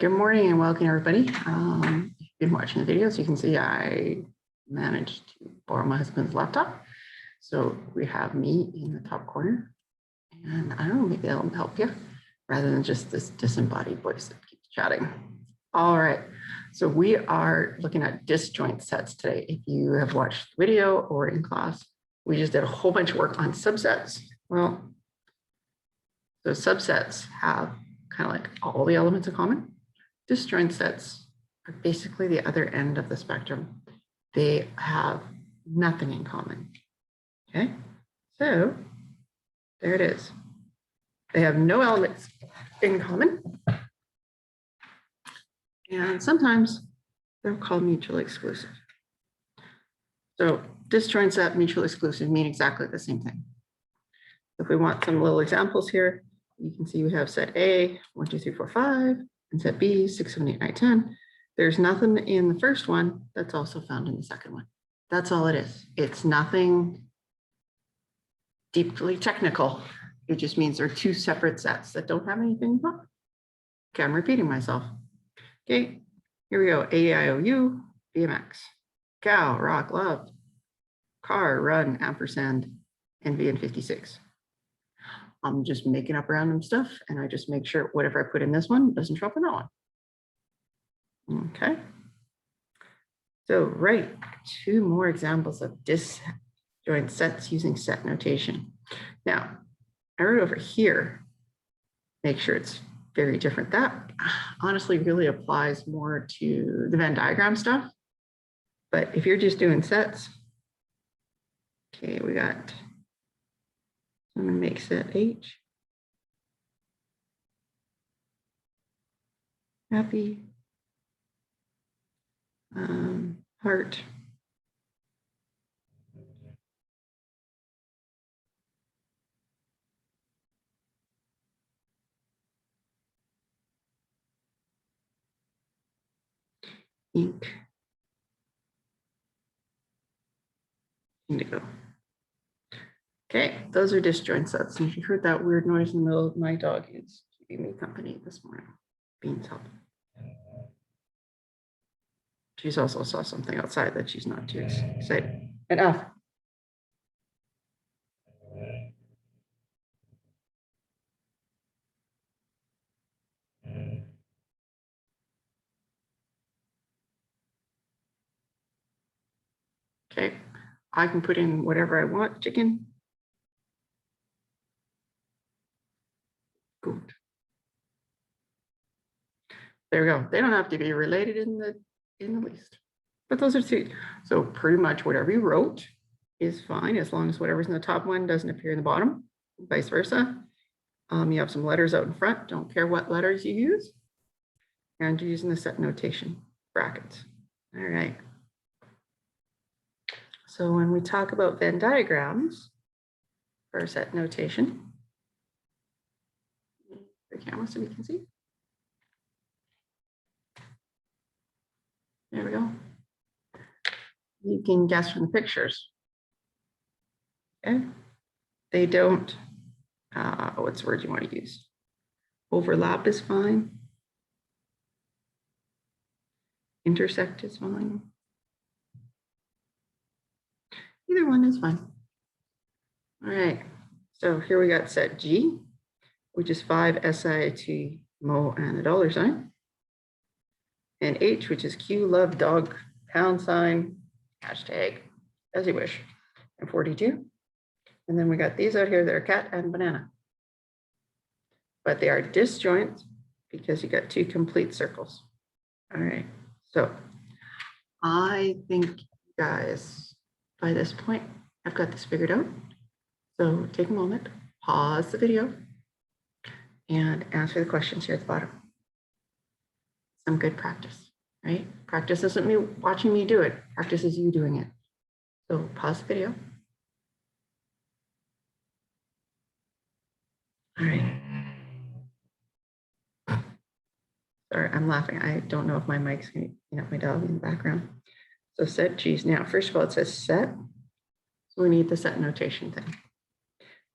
Good morning and welcome everybody. If you've been watching the videos, you can see I managed to borrow my husband's laptop. So we have me in the top corner and I don't know, maybe that'll help you rather than just this disembodied voice that keeps chatting. All right, so we are looking at disjoint sets today. If you have watched the video or in class, we just did a whole bunch of work on subsets. Well, those subsets have kind of like all the elements in common. Disjoint sets are basically the other end of the spectrum. They have nothing in common. Okay, so there it is. They have no elements in common. And sometimes they're called mutually exclusive. So disjoint set, mutually exclusive mean exactly the same thing. If we want some little examples here, you can see we have set A, 1, 2, 3, 4, 5. And set B, 6, 7, 8, 9, 10. There's nothing in the first one that's also found in the second one. That's all it is. It's nothing deeply technical. It just means they're two separate sets that don't have anything in common. Okay, I'm repeating myself. Okay, here we go. A-I-O-U, BMX. Cow, rock, love. Car, run, ampersand, and VN56. I'm just making up random stuff and I just make sure whatever I put in this one doesn't show up in that one. Okay. So write two more examples of disjoint sets using set notation. Now, I wrote over here, make sure it's very different. That honestly really applies more to the Venn diagram stuff. But if you're just doing sets, okay, we got, I'm going to make set H. Happy. Heart. Ink. Indigo. Okay, those are disjoint sets. And if you heard that weird noise in the middle, my dog is keeping me company this morning. Beans help. She's also saw something outside that she's not too excited. Enough. Okay, I can put in whatever I want, chicken. Good. There we go. They don't have to be related in the least. But those are two. So pretty much whatever you wrote is fine as long as whatever's in the top one doesn't appear in the bottom, vice versa. You have some letters out in front. Don't care what letters you use. And you're using the set notation brackets. All right. So when we talk about Venn diagrams for set notation, the camera so we can see. There we go. You can guess from the pictures. Okay. They don't, what's the word you want to use? Overlap is fine. Intersect is fine. Either one is fine. All right. So here we got set G, which is 5 SIT, mo, and a $sign. And H, which is Q, love, dog, £, hashtag, as you wish, and 42. And then we got these out here that are cat and banana. But they are disjoint because you got two complete circles. All right, so I think guys, by this point, I've got this figured out. So take a moment, pause the video, and answer the questions here at the bottom. Some good practice, right? Practice isn't me watching me do it. Practice is you doing it. So pause the video. All right. Sorry, I'm laughing. I don't know if my mic's going to my dog in the background. So set G's. Now, first of all, it says set. So we need the set notation thing.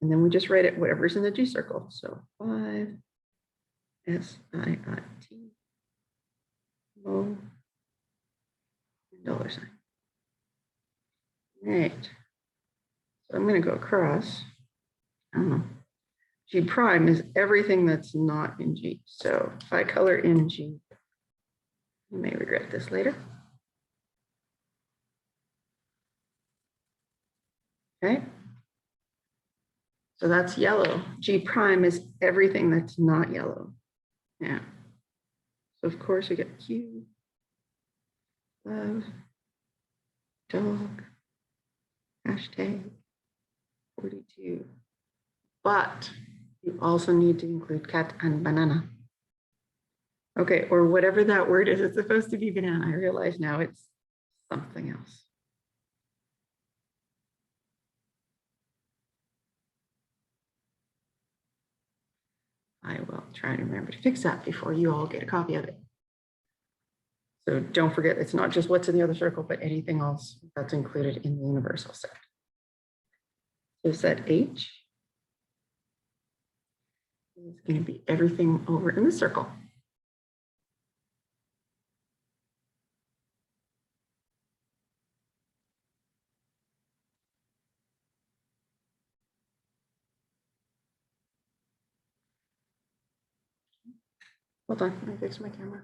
And then we just write it whatever's in the G circle. So 5 SIT cross, I don't know, G prime is everything that's not in G. So if I color in G, you may regret this later. Okay. So that's yellow. G prime is everything that's not yellow. Yeah. So of course we get Q, love, dog, hashtag 42. But you also need to include cat and banana. Okay, or whatever that word is, it's supposed to be banana. I realize now it's something else. I will try to remember to fix that before you all get a copy of it. So don't forget, it's not just what's in the other circle, but anything else that's included in the universal set. So set H is going to be everything over in the circle. Hold on, let me fix my camera.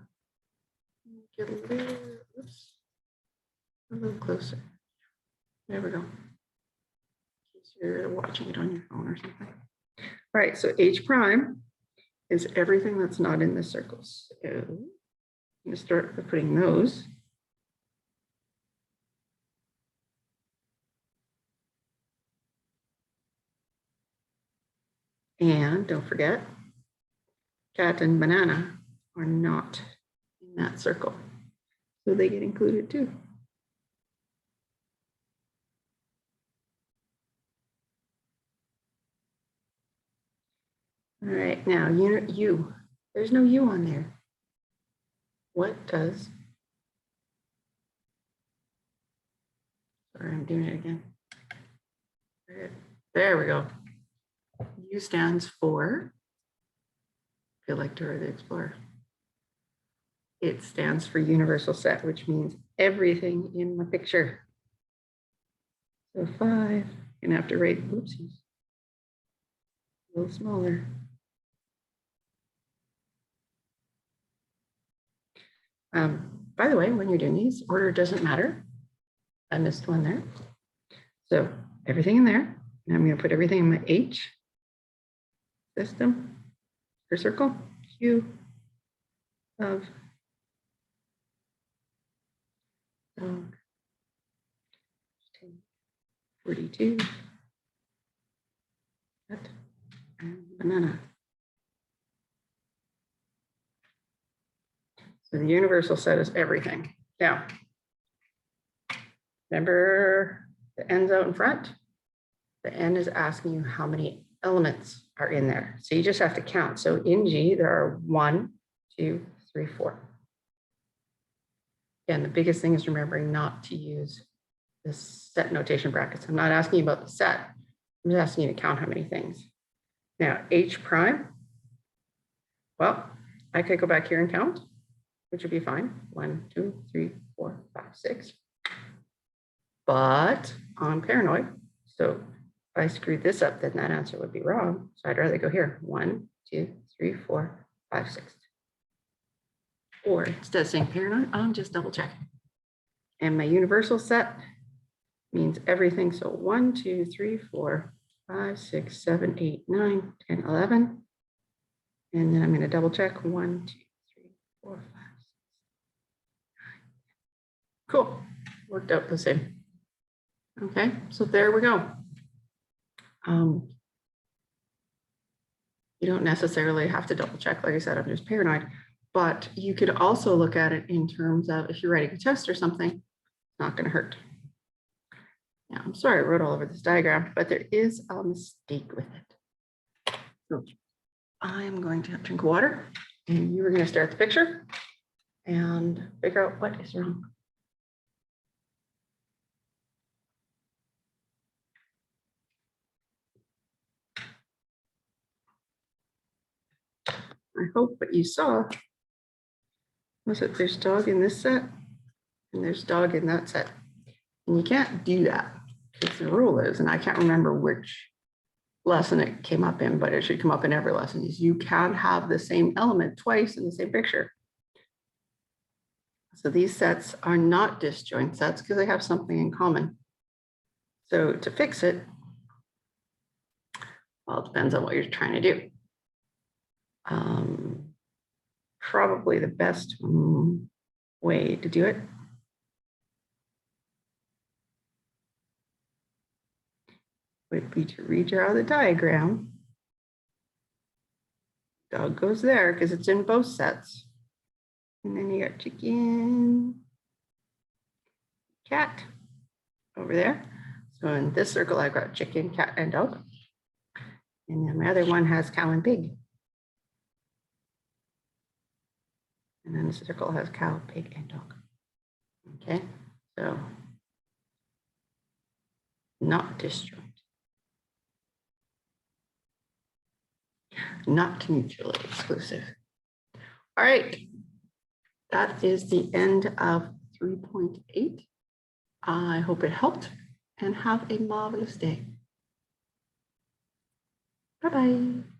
Get a little, oops, a little closer. There we go. In case you're watching it on your phone or something. All right, so H prime is everything that's not in the circles. So I'm going to start by putting those. And don't forget, cat and banana are not in that circle. So they get included too. All right, now unit U. There's no U on there. What does? Sorry, I'm doing it again. There we go. U stands for, I feel like Dora the Explorer. It stands for universal set, which means everything in the picture. So 5, you're gonna have to write, oopsies, a little smaller. By the way, when you're doing these, order doesn't matter. I missed one there. So everything in there, and I'm gonna put everything in my H system, or circle, Q of dog, 42, cat, and banana. So the universal set is everything. Now, remember the N's out in front? The N is asking you how many elements are in there. So you just have to count. So in G, there are 1, 2, 3, 4. Again, the biggest thing is remembering not to use the set notation brackets. I'm not asking you about the set. I'm just asking you to count how many things. Now, H prime, well, I could go back here and count, which would be fine. 1, 2, 3, 4, 5, 6. But I'm paranoid. So if I screwed this up, then that answer would be wrong. So I'd rather go here. 1, 2, 3, 4, 5, 6. Or instead of saying paranoid, I'm just double checking. And my universal set means everything. So 1, 2, 3, 4, 5, 6, 7, 8, 9, 10, 11. And then I'm going to double check 1, 2, 3, 4, 5, 6, 9. Cool. Worked out the same. Okay, so there we go. You don't necessarily have to double check. Like I said, I'm just paranoid. But you could also look at it in terms of if you're writing a test or something, it's not going to hurt. Now, I'm sorry I wrote all over this diagram, but there is a mistake with it. So I'm going to drink water, and you are going to stare at the picture and figure out what is wrong. I hope what you saw was that there's dog in this set and there's dog in that set. And you can't do that. because the rule is, and I can't remember which lesson it came up in, but it should come up in every lesson, is you can't have the same element twice in the same picture. So these sets are not disjoint sets because they have something in common. So to fix it, well, it depends on what you're trying to do. Probably the best way to do it would be to redraw the diagram. Dog goes there because it's in both sets. And then you got chicken, cat over there. So in this circle, I've got chicken, cat, and dog. And then my other one has cow and pig. And then the circle has cow, pig, and dog. Okay, so not disjoint. Not mutually exclusive. All right, that is the end of 3.8. I hope it helped and have a marvelous day. Bye-bye.